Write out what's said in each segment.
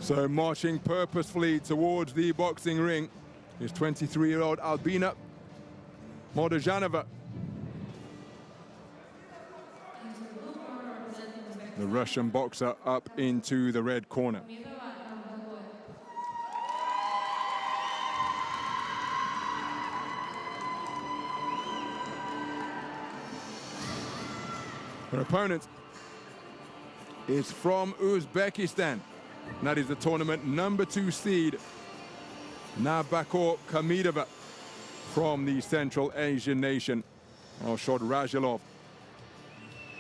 So marching purposefully towards the boxing ring is 23-year-old Albina MOLDAZHANOVA. The Russian boxer up into the red corner. Her opponent is from Uzbekistan. And that is the tournament #2 seed, NAVBAKHOR KHAMIDOVA, from the Central Asian nation of Rajalov,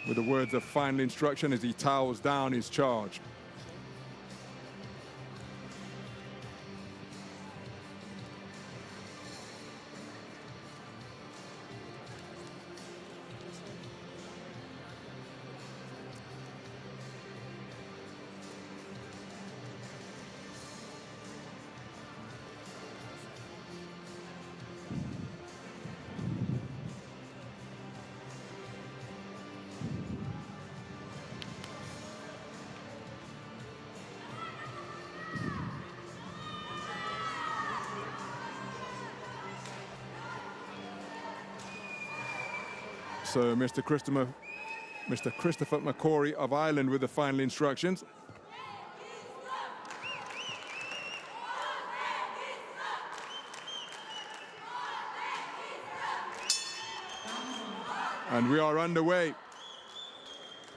with the words of final instruction as he towels down his charge. So Mr. Christopher McCory of Ireland with the final instructions. And we are underway.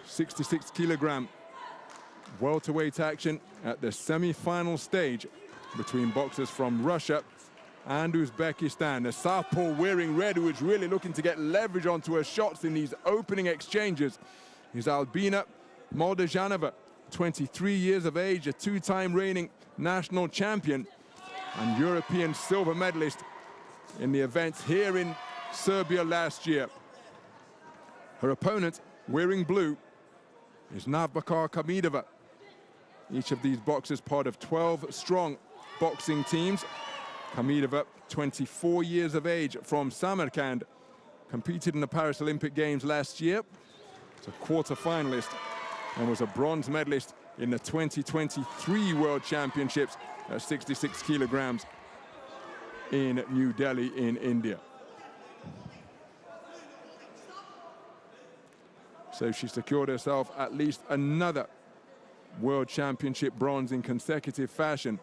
66-kilogram welterweight action at the semi-final stage between boxers from Russia and Uzbekistan. The southpaw wearing red, who is really looking to get leverage onto her shots in these opening exchanges, is Albina MOLDAZHANOVA, 23 years of age, a two-time reigning national champion and European silver medalist in the events here in Serbia last year. Her opponent, wearing blue, is NAVBAKHOR KHAMIDOVA. Each of these boxers part of 12 strong boxing teams. KHAMIDOVA, 24 years of age, from Samarkand, competed in the Paris Olympic Games last year. Was a quarter-finalist and was a bronze medalist in the 2023 World Championships at 66 kilograms in New Delhi in India. So she secured herself at least another World Championship bronze in consecutive fashion,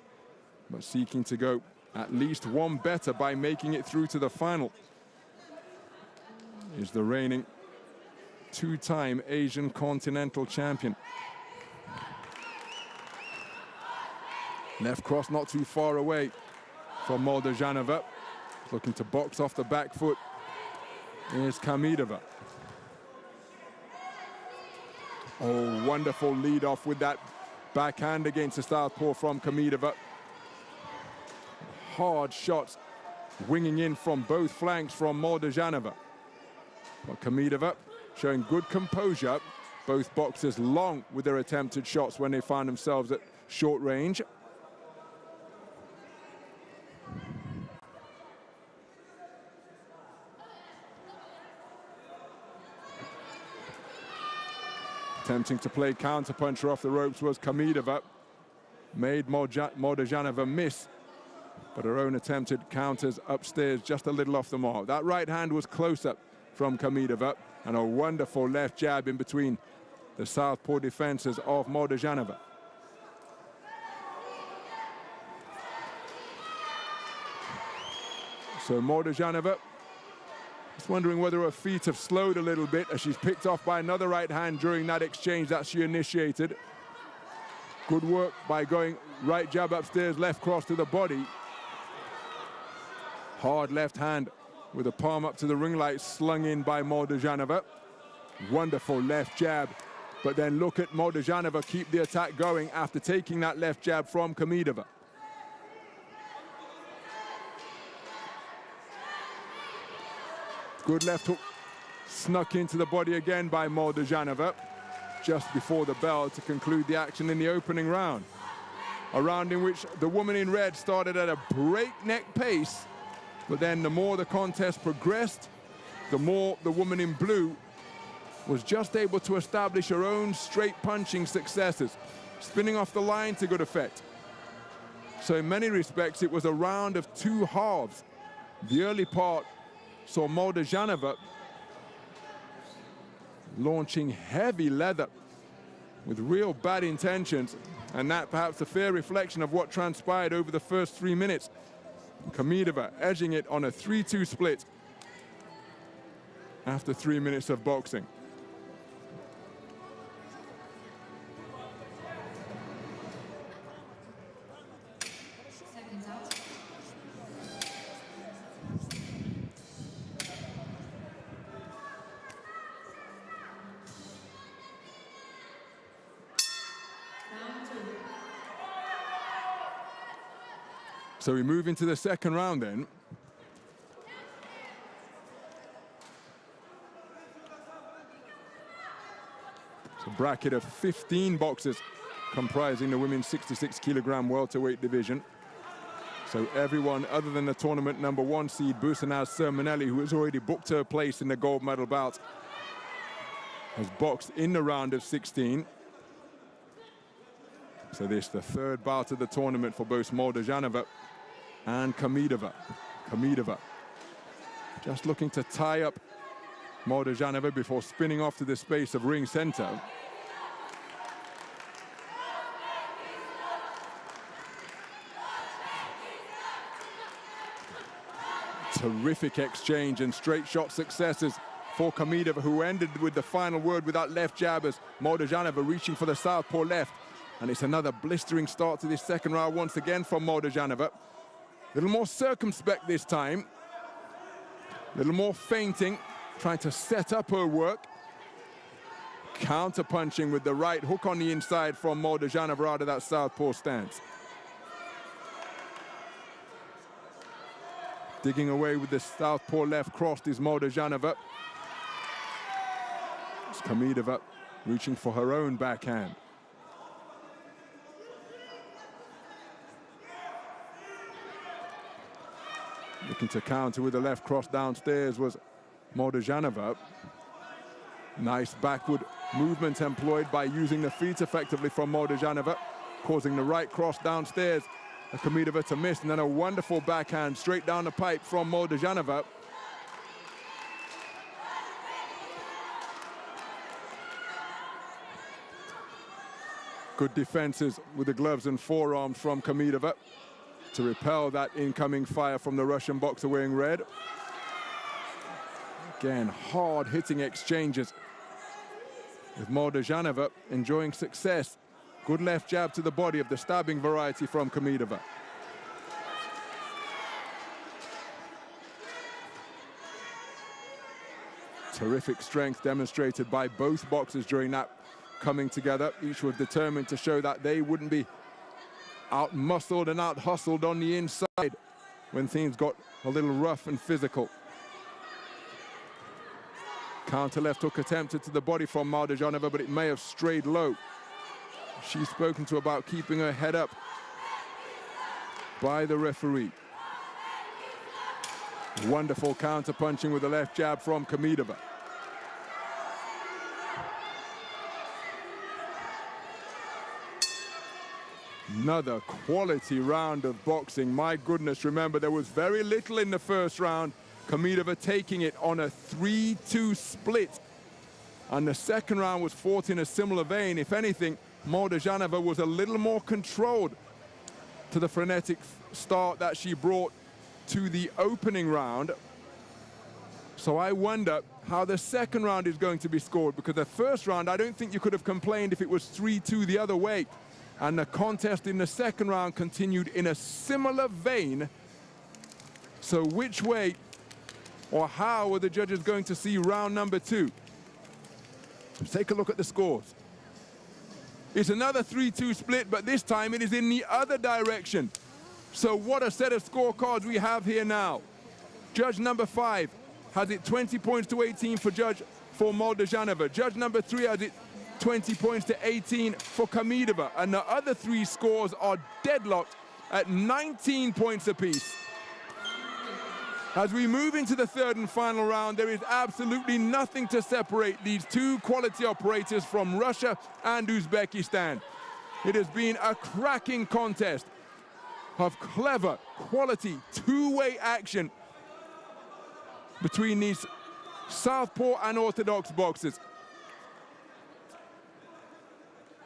but seeking to go at least one better by making it through to the final is the reigning two-time Asian continental champion. Left cross not too far away from MOLDAZHANOVA. Looking to box off the back foot is KHAMIDOVA. Oh, wonderful lead off with that backhand against the southpaw from KHAMIDOVA. Hard shots winging in from both flanks from MOLDAZHANOVA. But KHAMIDOVA showing good composure. Both boxers long with their attempted shots when they found themselves at short range. Attempting to play counterpuncher off the ropes was KHAMIDOVA. Made MOLDAZHANOVA miss, but her own attempted counters upstairs just a little off the mark. That right hand was closer from KHAMIDOVA, and a wonderful left jab in between the southpaw defenses of MOLDAZHANOVA. So MOLDAZHANOVA just wondering whether her feet have slowed a little bit as she's picked off by another right hand during that exchange that she initiated. Good work by going right jab upstairs, left cross to the body. Hard left hand with a palm up to the ring light slung in by MOLDAZHANOVA. Wonderful left jab, but then look at MOLDAZHANOVA keep the attack going after taking that left jab from KHAMIDOVA. Good left hook snuck into the body again by MOLDAZHANOVA just before the bell to conclude the action in the opening round. A round in which the woman in red started at a breakneck pace, but then the more the contest progressed, the more the woman in blue was just able to establish her own straight punching successes, spinning off the line to good effect. So in many respects, it was a round of two halves. The early part saw MOLDAZHANOVA launching heavy leather with real bad intentions, and that perhaps a fair reflection of what transpired over the first 3 minutes. KHAMIDOVA edging it on a 3-2 split after 3 minutes of boxing. So we move into the second round then. It's a bracket of 15 boxers comprising the women's 66kg welterweight division. So everyone other than the tournament #1 seed Busanaz Sermonelli, who has already booked her place in the gold medal bout, has boxed in the round of 16. So this is the third bout of the tournament for both MOLDAZHANOVA and KHAMIDOVA. KHAMIDOVA just looking to tie up MOLDAZHANOVA before spinning off to the space of ring center. Terrific exchange and straight shot successes for KHAMIDOVA, who ended with the final word with that left jab as MOLDAZHANOVA reaching for the southpaw left. And it's another blistering start to this second round once again from MOLDAZHANOVA. A little more circumspect this time. A little more feinting, trying to set up her work. Counter-punching with the right hook on the inside from MOLDAZHANOVA out of that southpaw stance. Digging away with the southpaw left crossed is MOLDAZHANOVA. It's KHAMIDOVA reaching for her own backhand. Looking to counter with the left cross downstairs was MOLDAZHANOVA. Nice backward movement employed by using the feet effectively from MOLDAZHANOVA, causing the right cross downstairs, KHAMIDOVA to miss, and then a wonderful backhand straight down the pipe from MOLDAZHANOVA. Good defenses with the gloves and forearms from KHAMIDOVA to repel that incoming fire from the Russian boxer wearing red. Again, hard-hitting exchanges with MOLDAZHANOVA enjoying success. Good left jab to the body of the stabbing variety from KHAMIDOVA. Terrific strength demonstrated by both boxers during that coming together. Each were determined to show that they wouldn't be out-muscled and out-hustled on the inside when things got a little rough and physical. Counter left hook attempted to the body from MOLDAZHANOVA, but it may have strayed low. She's spoken to about keeping her head up by the referee. Wonderful counter-punching with the left jab from KHAMIDOVA. Another quality round of boxing. My goodness, remember, there was very little in the first round. KHAMIDOVA taking it on a 3-2 split. And the second round was fought in a similar vein. If anything, MOLDAZHANOVA was a little more controlled to the frenetic start that she brought to the opening round. So I wonder how the second round is going to be scored, because the first round, I don't think you could have complained if it was 3-2 the other way. And the contest in the second round continued in a similar vein. So which way or how are the judges going to see round number 2? Let's take a look at the scores. It's another 3-2 split, but this time it is in the other direction. So what a set of scorecards we have here now. Judge number 5 has it 20 points to 18 for MOLDAZHANOVA. Judge number 3 has it 20 points to 18 for KHAMIDOVA. And the other 3 scores are deadlocked at 19 points apiece. As we move into the third and final round, there is absolutely nothing to separate these two quality operators from Russia and Uzbekistan. It has been a cracking contest. of clever, quality, two-way action between these southpaw and orthodox boxers.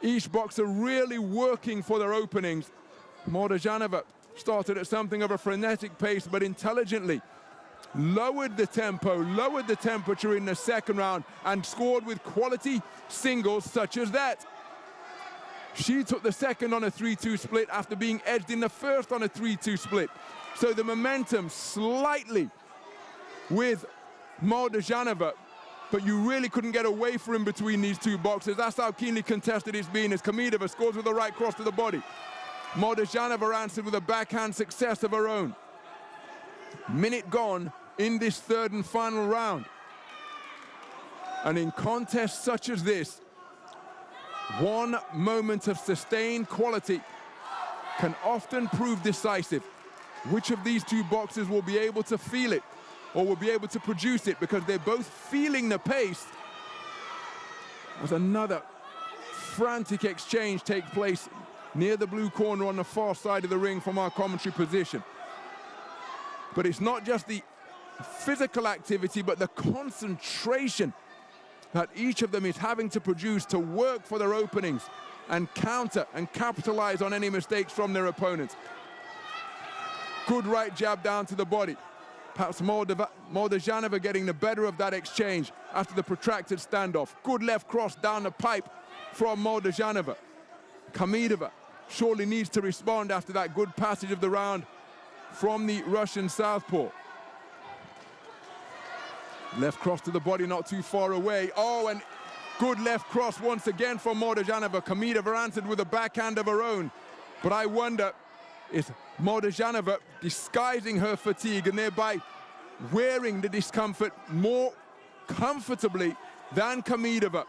Each boxer really working for their openings. MOLDAZHANOVA started at something of a frenetic pace, but intelligently lowered the tempo, lowered the temperature in the second round, and scored with quality singles such as that. She took the second on a 3-2 split after being edged in the first on a 3-2 split. So the momentum slightly with MOLDAZHANOVA, but you really couldn't get away from him between these two boxers. That's how keenly contested it's been, as KHAMIDOVA scores with a right cross to the body. MOLDAZHANOVA answered with a backhand success of her own. Minute gone in this third and final round. And in contests such as this, one moment of sustained quality can often prove decisive. Which of these two boxers will be able to feel it or will be able to produce it, because they're both feeling the pace as another frantic exchange takes place near the blue corner on the far side of the ring from our commentary position. But it's not just the physical activity, but the concentration that each of them is having to produce to work for their openings and counter and capitalize on any mistakes from their opponents. Good right jab down to the body. Perhaps MOLDAZHANOVA getting the better of that exchange after the protracted standoff. Good left cross down the pipe from MOLDAZHANOVA. KHAMIDOVA surely needs to respond after that good passage of the round from the Russian southpaw. Left cross to the body, not too far away. Oh, and good left cross once again from MOLDAZHANOVA. KHAMIDOVA answered with a backhand of her own. But I wonder, is MOLDAZHANOVA disguising her fatigue and thereby wearing the discomfort more comfortably than KHAMIDOVA?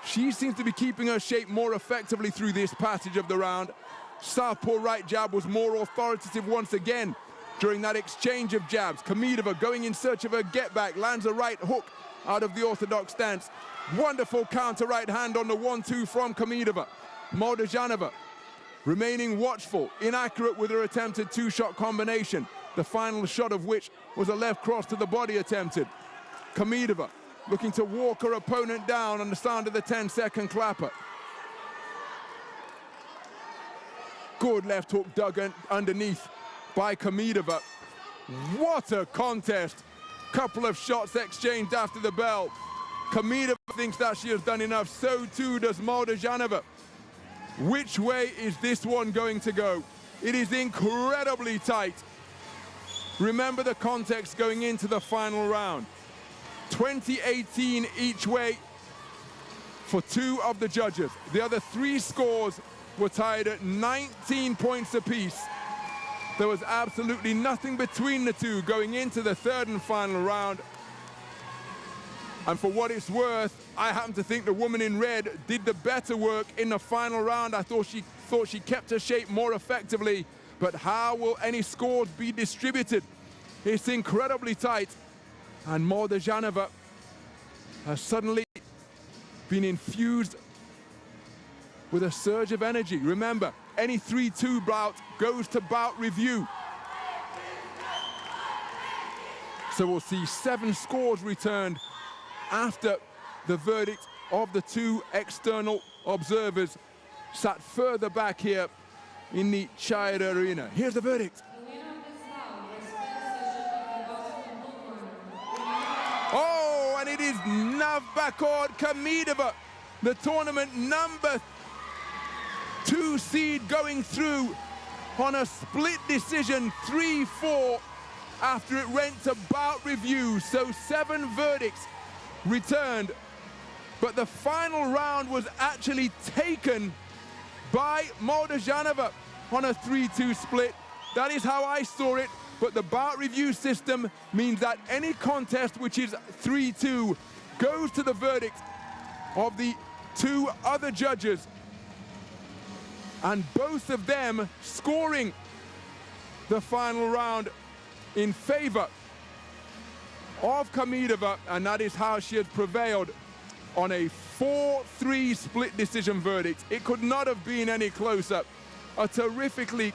She seems to be keeping her shape more effectively through this passage of the round. Southpaw right jab was more authoritative once again during that exchange of jabs. KHAMIDOVA going in search of her get back, lands a right hook out of the orthodox stance. Wonderful counter right hand on the 1-2 from KHAMIDOVA. MOLDAZHANOVA remaining watchful, inaccurate with her attempted two-shot combination, the final shot of which was a left cross to the body attempted. KHAMIDOVA looking to walk her opponent down on the sound of the 10-second clapper. Good left hook dug underneath by KHAMIDOVA. What a contest. Couple of shots exchanged after the bell. KHAMIDOVA thinks that she has done enough, so too does MOLDAZHANOVA. Which way is this one going to go? It is incredibly tight. Remember the context going into the final round. 20-18 each way for two of the judges. The other three scores were tied at 19 points apiece. There was absolutely nothing between the two going into the third and final round. And for what it's worth, I happen to think the woman in red did the better work in the final round. I thought she kept her shape more effectively. But how will any scores be distributed? It's incredibly tight. And MOLDAZHANOVA has suddenly been infused with a surge of energy. Remember, any 3-2 bout goes to bout review. So we'll see 7 scores returned after the verdict of the two external observers sat further back here in the Chai Arena. Here's the verdict. Oh, and it is NAVBAKHOR KHAMIDOVA, the tournament number 2 seed, going through on a split decision 3-4 after it went to bout review. So 7 verdicts returned, but the final round was actually taken by MOLDAZHANOVA on a 3-2 split. That is how I saw it, but the bout review system means that any contest which is 3-2 goes to the verdict of the 2 other judges, and both of them scoring the final round in favor of KHAMIDOVA, and that is how she has prevailed on a 4-3 split decision verdict. It could not have been any closer. A terrifically